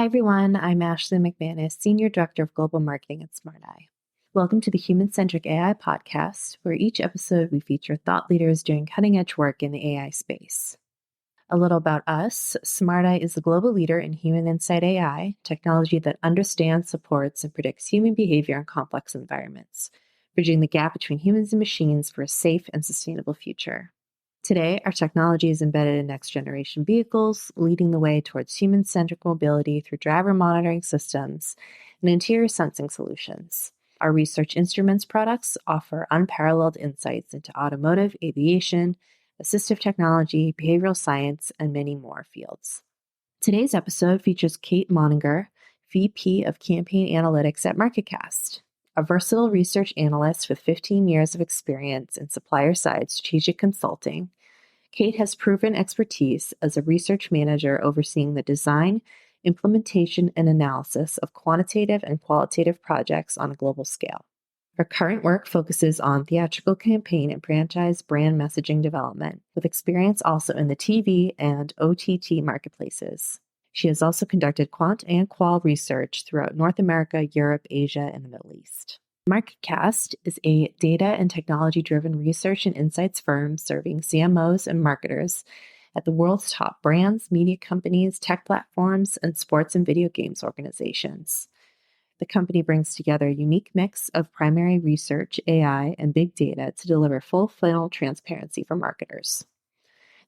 Hi, everyone. I'm Ashley McManus, Senior Director of Global Marketing at SmartEye. Welcome to the Human-Centric AI podcast, where each episode we feature thought leaders doing cutting-edge work in the AI space. A little about us. SmartEye is the global leader in human insight AI, technology that understands, supports, and predicts human behavior in complex environments, bridging the gap between humans and machines for a safe and sustainable future. Today, our technology is embedded in next-generation vehicles, leading the way towards human-centric mobility through driver monitoring systems and interior sensing solutions. Our research instruments products offer unparalleled insights into automotive, aviation, assistive technology, behavioral science, and many more fields. Today's episode features Kate Moninger, VP of Campaign Analytics at MarketCast. A versatile research analyst with 15 years of experience in supplier-side strategic consulting, Kate has proven expertise as a research manager overseeing the design, implementation, and analysis of quantitative and qualitative projects on a global scale. Her current work focuses on theatrical campaign and franchise brand messaging development, with experience also in the TV and OTT marketplaces. She has also conducted quant and qual research throughout North America, Europe, Asia, and the Middle East. MarketCast is a data and technology-driven research and insights firm serving CMOs and marketers at the world's top brands, media companies, tech platforms, and sports and video games organizations. The company brings together a unique mix of primary research, AI, and big data to deliver full-funnel transparency for marketers.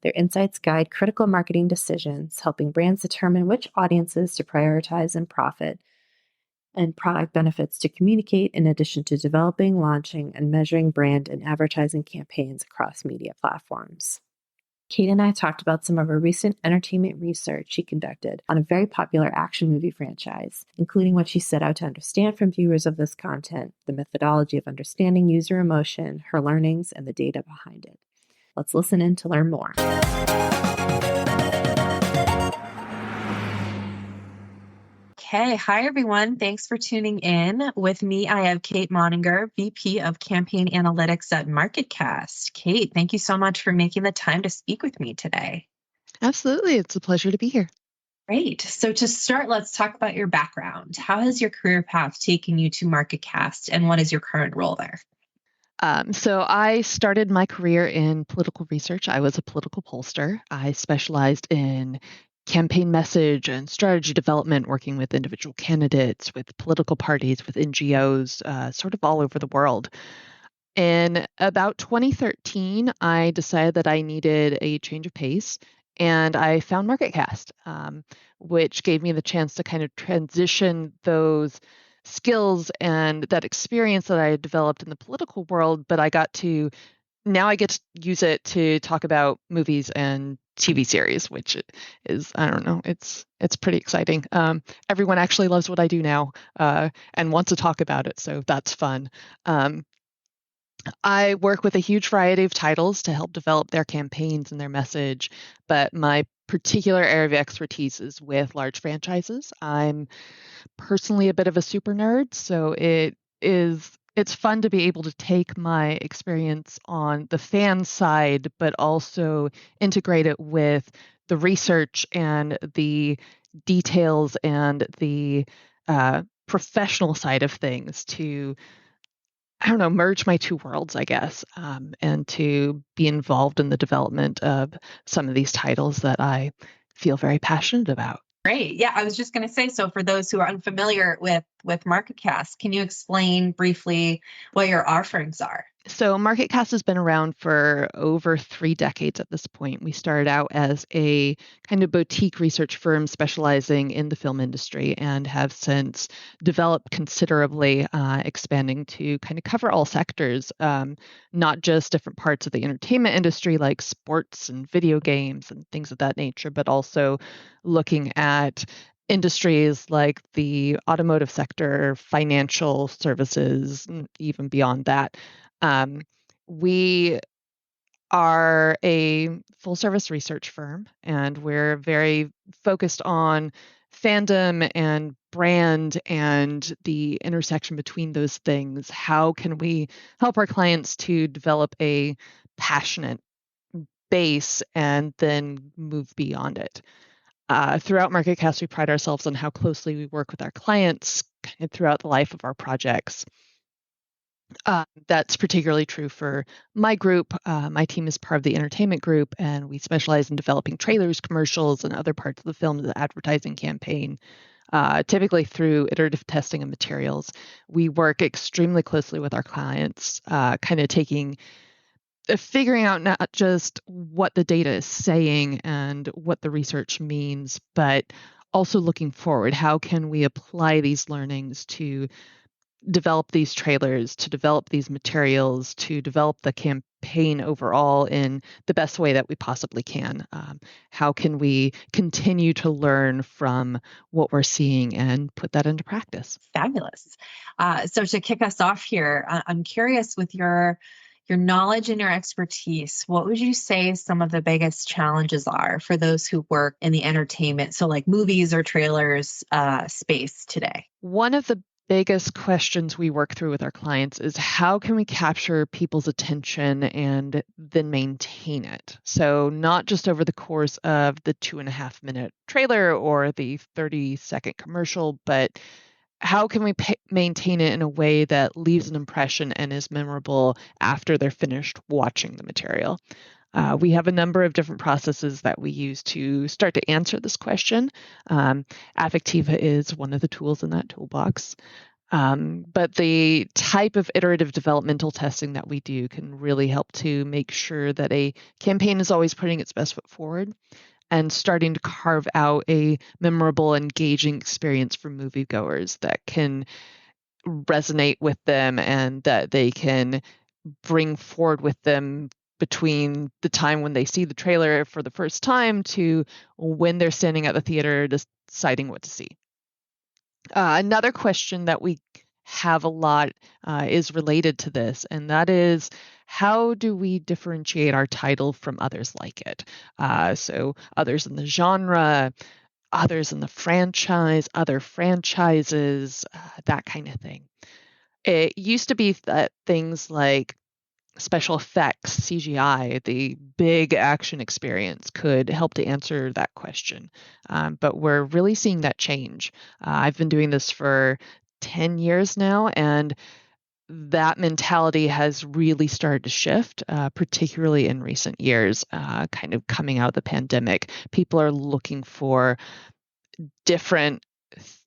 Their insights guide critical marketing decisions, helping brands determine which audiences to prioritize and profit, and product benefits to communicate, in addition to developing, launching, and measuring brand and advertising campaigns across media platforms. Kate and I talked about some of her recent entertainment research she conducted on a very popular action movie franchise, including what she set out to understand from viewers of this content, the methodology of understanding user emotion, her learnings, and the data behind it. Let's listen in to learn more. Okay. Hi, everyone. Thanks for tuning in. With me, I have Kate Moninger, VP of Campaign Analytics at MarketCast. Kate, thank you so much for making the time to speak with me today. Absolutely. It's a pleasure to be here. Great. So to start, let's talk about your background. How has your career path taken you to MarketCast, and what is your current role there? So I started my career in political research. I was a political pollster. I specialized in campaign message and strategy development, working with individual candidates, with political parties, with NGOs, sort of all over the world. In about 2013, I decided that I needed a change of pace, and I found MarketCast, which gave me the chance to kind of transition those skills and that experience that I had developed in the political world, but now I get to use it to talk about movies and TV series, which is, I don't know, it's pretty exciting. Everyone actually loves what I do now and wants to talk about it, so that's fun. I work with a huge variety of titles to help develop their campaigns and their message, but my particular area of expertise is with large franchises. I'm personally a bit of a super nerd, so it's fun to be able to take my experience on the fan side, but also integrate it with the research and the details and the professional side of things to, I don't know, merge my two worlds, I guess, and to be involved in the development of some of these titles that I feel very passionate about. Great. Yeah, I was just going to say, so for those who are unfamiliar with MarketCast, can you explain briefly what your offerings are? So MarketCast has been around for over 3 decades at this point. We started out as a kind of boutique research firm specializing in the film industry and have since developed considerably, expanding to kind of cover all sectors, not just different parts of the entertainment industry like sports and video games and things of that nature, but also looking at industries like the automotive sector, financial services, and even beyond that. We are a full service research firm, and we're very focused on fandom and brand and the intersection between those things. How can we help our clients to develop a passionate base and then move beyond it? Throughout MarketCast, we pride ourselves on how closely we work with our clients kind of throughout the life of our projects. That's particularly true for my group. My team is part of the entertainment group, and we specialize in developing trailers, commercials, and other parts of the film, the advertising campaign, typically through iterative testing of materials. We work extremely closely with our clients, kind of figuring out not just what the data is saying and what the research means, but also looking forward. How can we apply these learnings to develop these trailers, to develop these materials, to develop the campaign overall in the best way that we possibly can? How can we continue to learn from what we're seeing and put that into practice? Fabulous. So to kick us off here, I'm curious with your knowledge and your expertise, what would you say some of the biggest challenges are for those who work in the entertainment, so like movies or trailers space today? One of the biggest questions we work through with our clients is how can we capture people's attention and then maintain it? So, not just over the course of the 2.5 minute trailer or the 30-second commercial, but how can we maintain it in a way that leaves an impression and is memorable after they're finished watching the material? We have a number of different processes that we use to start to answer this question. Affectiva is one of the tools in that toolbox. But the type of iterative developmental testing that we do can really help to make sure that a campaign is always putting its best foot forward and starting to carve out a memorable, engaging experience for moviegoers that can resonate with them and that they can bring forward with them between the time when they see the trailer for the first time to when they're standing at the theater deciding what to see. Another question that we have a lot is related to this, and that is how do we differentiate our title from others like it? So others in the genre, others in the franchise, other franchises, that kind of thing. It used to be that things like special effects, CGI, the big action experience could help to answer that question. But we're really seeing that change. I've been doing this for 10 years now, and that mentality has really started to shift, particularly in recent years, kind of coming out of the pandemic. People are looking for different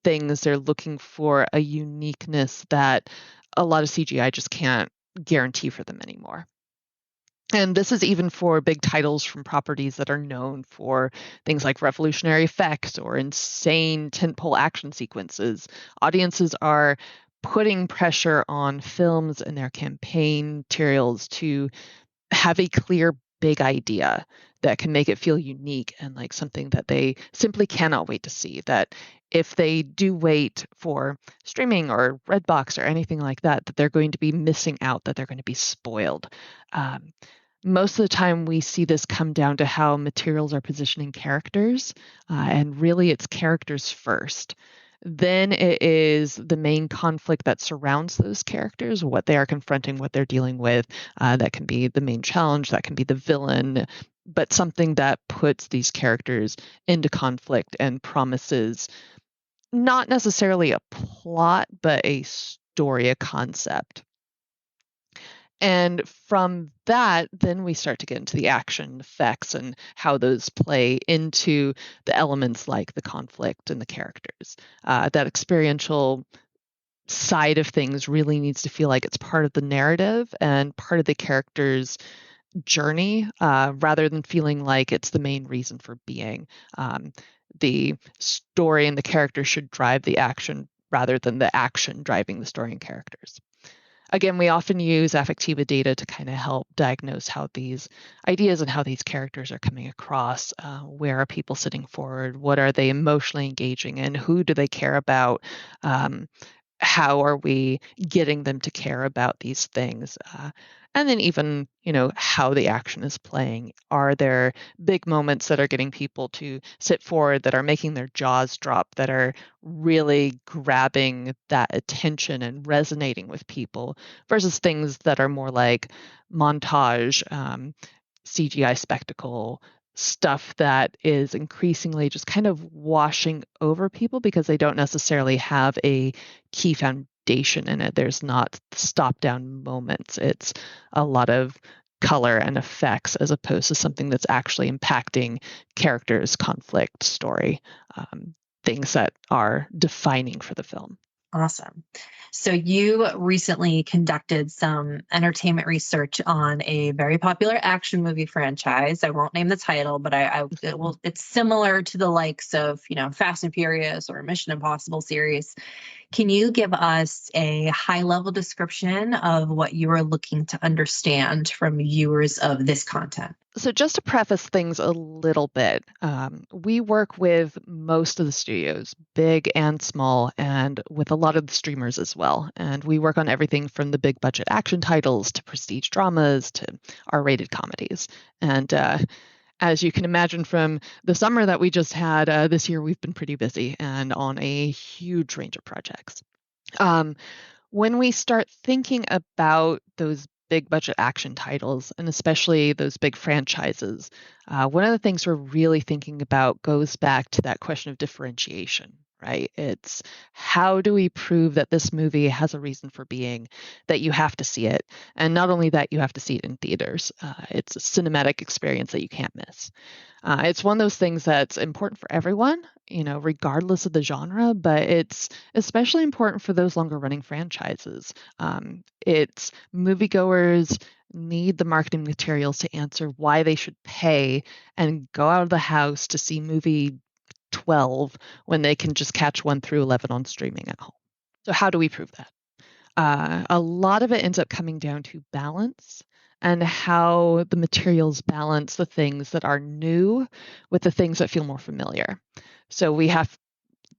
things. They're looking for a uniqueness that a lot of CGI just can't guarantee for them anymore. And this is even for big titles from properties that are known for things like revolutionary effects or insane tentpole action sequences. Audiences are putting pressure on films and their campaign materials to have a clear big idea that can make it feel unique and like something that they simply cannot wait to see. That if they do wait for streaming or Redbox or anything like that, that they're going to be missing out, that they're going to be spoiled. Most of the time, we see this come down to how materials are positioning characters, and really it's characters first. Then it is the main conflict that surrounds those characters, what they are confronting, what they're dealing with. That can be the main challenge, that can be the villain, but something that puts these characters into conflict and promises not necessarily a plot, but a story, a concept. And from that, then we start to get into the action effects and how those play into the elements like the conflict and the characters. That experiential side of things really needs to feel like it's part of the narrative and part of the character's journey, rather than feeling like it's the main reason for being. The story and the character should drive the action rather than the action driving the story and characters. Again, we often use affectiva data to kind of help diagnose how these ideas and how these characters are coming across. Where are people sitting forward? What are they emotionally engaging in? Who do they care about? How are we getting them to care about these things? And then even, how the action is playing. Are there big moments that are getting people to sit forward, that are making their jaws drop, that are really grabbing that attention and resonating with people versus things that are more like montage, CGI spectacle, stuff that is increasingly just kind of washing over people because they don't necessarily have a key foundation in it. There's not stop down moments. It's a lot of color and effects as opposed to something that's actually impacting characters, conflict, story, things that are defining for the film. Awesome. So you recently conducted some entertainment research on a very popular action movie franchise. I won't name the title, but it's similar to the likes of, Fast and Furious or Mission Impossible series. Can you give us a high-level description of what you are looking to understand from viewers of this content? So just to preface things a little bit, we work with most of the studios, big and small, and with a lot of the streamers as well. And we work on everything from the big budget action titles to prestige dramas to R-rated comedies. And as you can imagine from the summer that we just had, this year we've been pretty busy and on a huge range of projects. When we start thinking about those big budget action titles, and especially those big franchises, one of the things we're really thinking about goes back to that question of differentiation, right? It's how do we prove that this movie has a reason for being, that you have to see it, and not only that, you have to see it in theaters. It's a cinematic experience that you can't miss. It's one of those things that's important for everyone, regardless of the genre, but it's especially important for those longer running franchises. It's moviegoers need the marketing materials to answer why they should pay and go out of the house to see movie 12 when they can just catch 1 through 11 on streaming at home. So how do we prove that? A lot of it ends up coming down to balance and how the materials balance the things that are new with the things that feel more familiar. So we have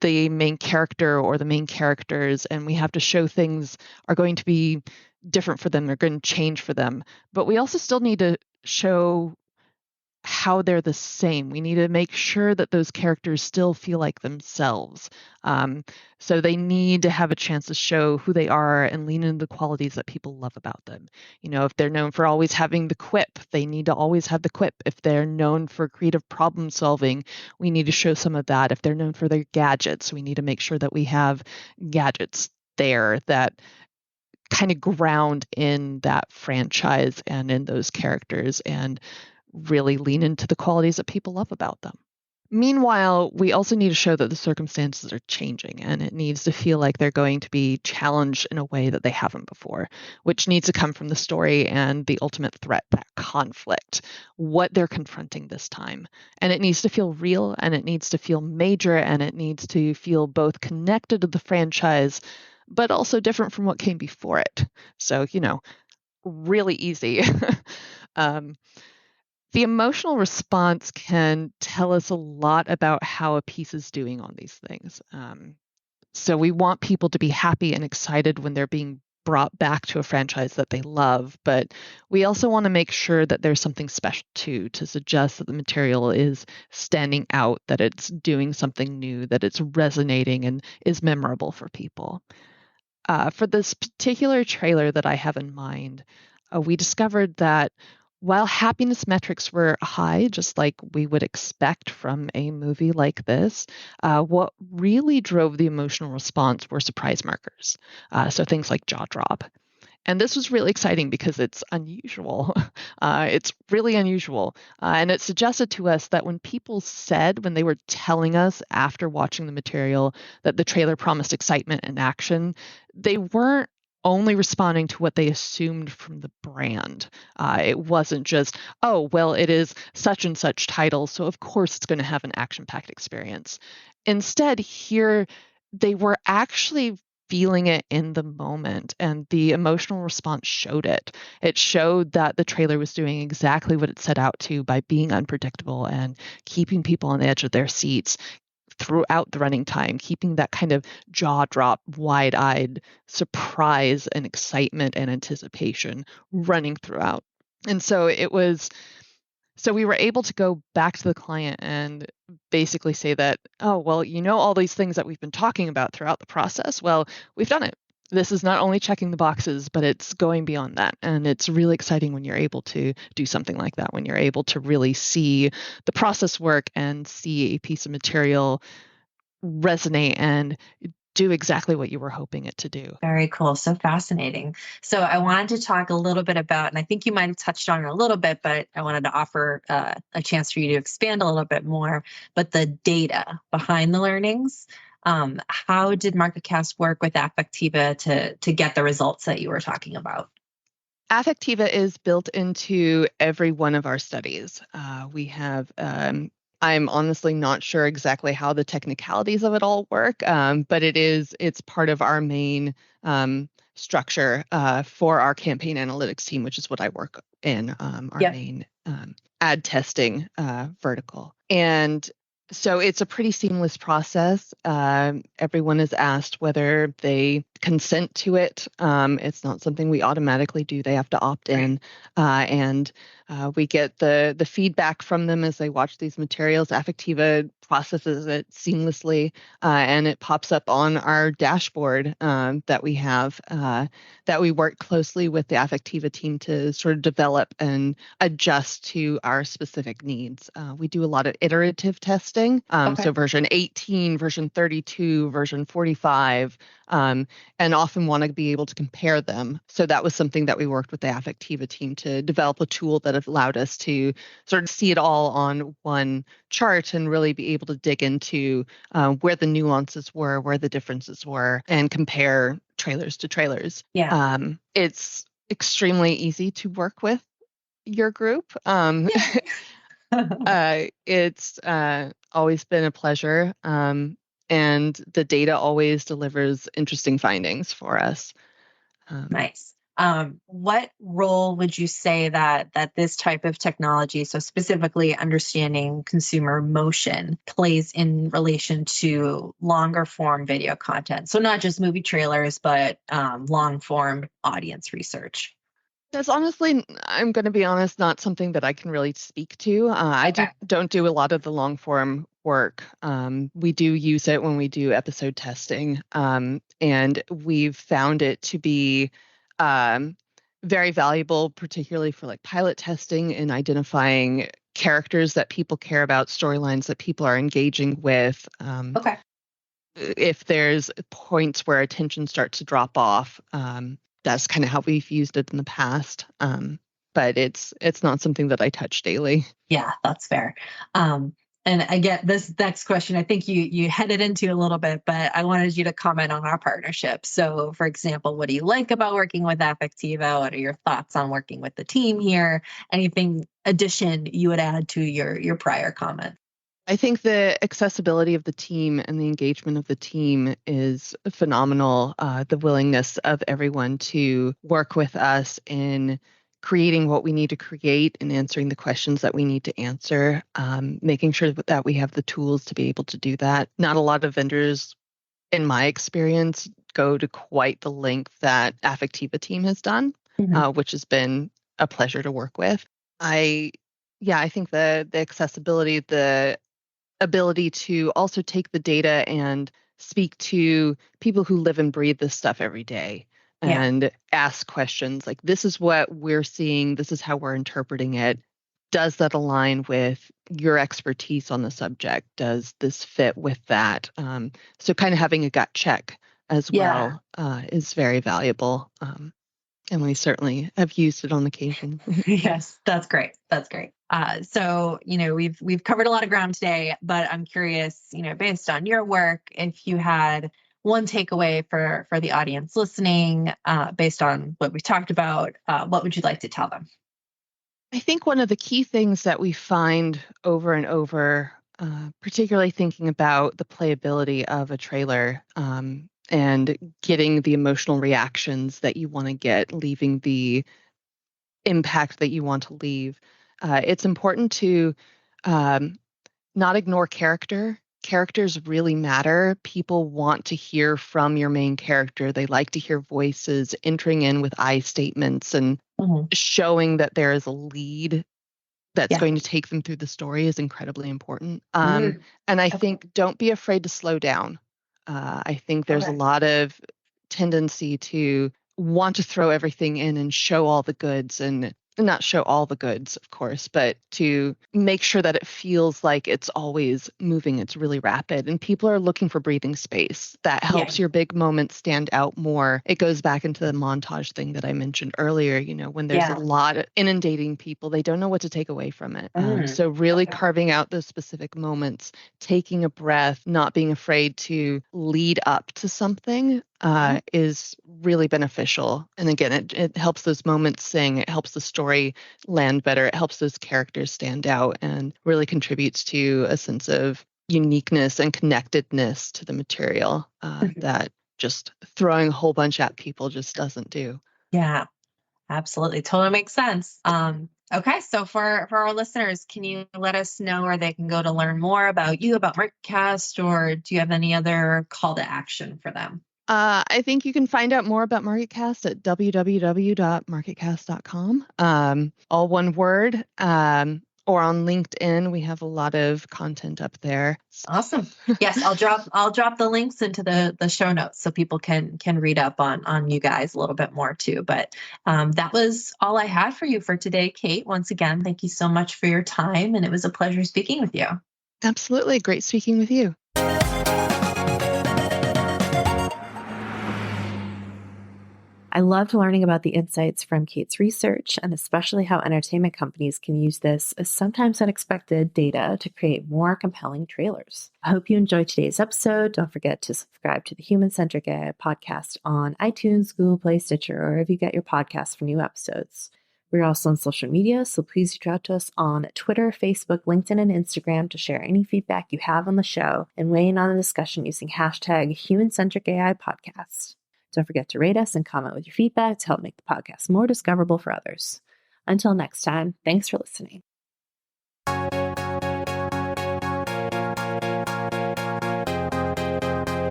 the main character or the main characters, and we have to show things are going to be different for them, they're going to change for them. But we also still need to show how they're the same. We need to make sure that those characters still feel like themselves. So they need to have a chance to show who they are and lean into the qualities that people love about them. If they're known for always having the quip, they need to always have the quip. If they're known for creative problem solving, we need to show some of that. If they're known for their gadgets, we need to make sure that we have gadgets there that kind of ground in that franchise and in those characters and really lean into the qualities that people love about them. Meanwhile, we also need to show that the circumstances are changing and it needs to feel like they're going to be challenged in a way that they haven't before, which needs to come from the story and the ultimate threat, that conflict, what they're confronting this time. And it needs to feel real and it needs to feel major and it needs to feel both connected to the franchise, but also different from what came before it. So, really easy. The emotional response can tell us a lot about how a piece is doing on these things. So we want people to be happy and excited when they're being brought back to a franchise that they love, but we also want to make sure that there's something special too, to suggest that the material is standing out, that it's doing something new, that it's resonating and is memorable for people. For this particular trailer that I have in mind, we discovered that while happiness metrics were high, just like we would expect from a movie like this, what really drove the emotional response were surprise markers. So things like jaw drop. And this was really exciting because it's unusual. It's really unusual. And it suggested to us that when people said, when they were telling us after watching the material that the trailer promised excitement and action, they weren't only responding to what they assumed from the brand. It wasn't just, oh, well, it is such and such title, so of course it's going to have an action-packed experience. Instead, here they were actually feeling it in the moment, and the emotional response showed it. It showed that the trailer was doing exactly what it set out to by being unpredictable and keeping people on the edge of their seats throughout the running time, keeping that kind of jaw drop, wide-eyed surprise and excitement and anticipation running throughout. And so we were able to go back to the client and basically say that, oh, well, all these things that we've been talking about throughout the process. Well, we've done it. this is not only checking the boxes, but it's going beyond that. And it's really exciting when you're able to do something like that, when you're able to really see the process work and see a piece of material resonate and do exactly what you were hoping it to do. Very cool. So fascinating. So I wanted to talk a little bit about, and I think you might have touched on it a little bit, but I wanted to offer a chance for you to expand a little bit more. But the data behind the learnings, how did MarketCast work with Affectiva to get the results that you were talking about? Affectiva is built into every one of our studies. We have, I'm honestly not sure exactly how the technicalities of it all work, but it's part of our main structure for our campaign analytics team, which is what I work in, our main ad testing vertical. And so it's a pretty seamless process. Everyone is asked whether they consent to it. It's not something we automatically do. They have to opt in, and we get the feedback from them as they watch these materials. Affectiva processes it seamlessly, and it pops up on our dashboard that we have, that we work closely with the Affectiva team to sort of develop and adjust to our specific needs. We do a lot of iterative testing, so version 18, version 32, version 45, and often want to be able to compare them. So that was something that we worked with the Affectiva team to develop a tool that allowed us to sort of see it all on one chart and really be able to dig into where the nuances were, where the differences were, and compare trailers to trailers. Yeah. It's extremely easy to work with your group. It's always been a pleasure. And the data always delivers interesting findings for us. Nice. What role would you say that this type of technology, so specifically understanding consumer motion, plays in relation to longer form video content? So not just movie trailers, but long form audience research. That's honestly, I'm going to be honest, not something that I can really speak to. Don't do a lot of the long form work. We do use it when we do episode testing, and we've found it to be very valuable, particularly for like pilot testing and identifying characters that people care about, storylines that people are engaging with. If there's points where attention starts to drop off, that's kind of how we've used it in the past. But it's not something that I touch daily. Yeah, that's fair. And I get this next question. I think you headed into a little bit, but I wanted you to comment on our partnership. So, for example, what do you like about working with Affectiva? What are your thoughts on working with the team here? Anything addition you would add to your prior comment? I think the accessibility of the team and the engagement of the team is phenomenal. The willingness of everyone to work with us in creating what we need to create and answering the questions that we need to answer, making sure that we have the tools to be able to do that. Not a lot of vendors, in my experience, go to quite the length that Affectiva team has done, which has been a pleasure to work with. I think the accessibility, the ability to also take the data and speak to people who live and breathe this stuff every day and ask questions like, this is what we're seeing, this is how we're interpreting it. Does that align with your expertise on the subject? Does this fit with that? So kind of having a gut check as well is very valuable. And we certainly have used it on occasion. Yes, that's great. That's great. So, we've covered a lot of ground today, but I'm curious, based on your work, if you had one takeaway for the audience listening, based on what we talked about, what would you like to tell them? I think one of the key things that we find over and over, particularly thinking about the playability of a trailer, and getting the emotional reactions that you want to get, leaving the impact that you want to leave. It's important to not ignore character. Characters really matter. People want to hear from your main character. They like to hear voices entering in with I statements and showing that there is a lead that's going to take them through the story is incredibly important. And I think don't be afraid to slow down. I think there's a lot of tendency to want to throw everything in and show all the goods, and not show all the goods, of course, but to make sure that it feels like it's always moving. It's really rapid, and people are looking for breathing space. That helps your big moments stand out more. It goes back into the montage thing that I mentioned earlier. When there's a lot of inundating people, they don't know what to take away from it. So really carving out those specific moments, taking a breath, not being afraid to lead up to something is really beneficial. And again, it helps those moments sing. It helps the story land better. It helps those characters stand out, and really contributes to a sense of uniqueness and connectedness to the material that just throwing a whole bunch at people just doesn't do. Yeah, absolutely. Totally makes sense. Okay, so for our listeners, can you let us know where they can go to learn more about you, about MarketCast, or do you have any other call to action for them? I think you can find out more about MarketCast at www.marketcast.com. All one word. Or on LinkedIn, we have a lot of content up there. Awesome. Yes, I'll drop the links into the show notes so people can read up on you guys a little bit more too. But that was all I had for you for today, Kate. Once again, thank you so much for your time, and it was a pleasure speaking with you. Absolutely. Great speaking with you. I loved learning about the insights from Kate's research, and especially how entertainment companies can use this sometimes unexpected data to create more compelling trailers. I hope you enjoyed today's episode. Don't forget to subscribe to the Human Centric AI podcast on iTunes, Google Play, Stitcher, or wherever you get your podcasts for new episodes. We're also on social media, so please reach out to us on Twitter, Facebook, LinkedIn, and Instagram to share any feedback you have on the show and weigh in on the discussion using hashtag HumanCentricAIPodcast. Don't forget to rate us and comment with your feedback to help make the podcast more discoverable for others. Until next time, thanks for listening.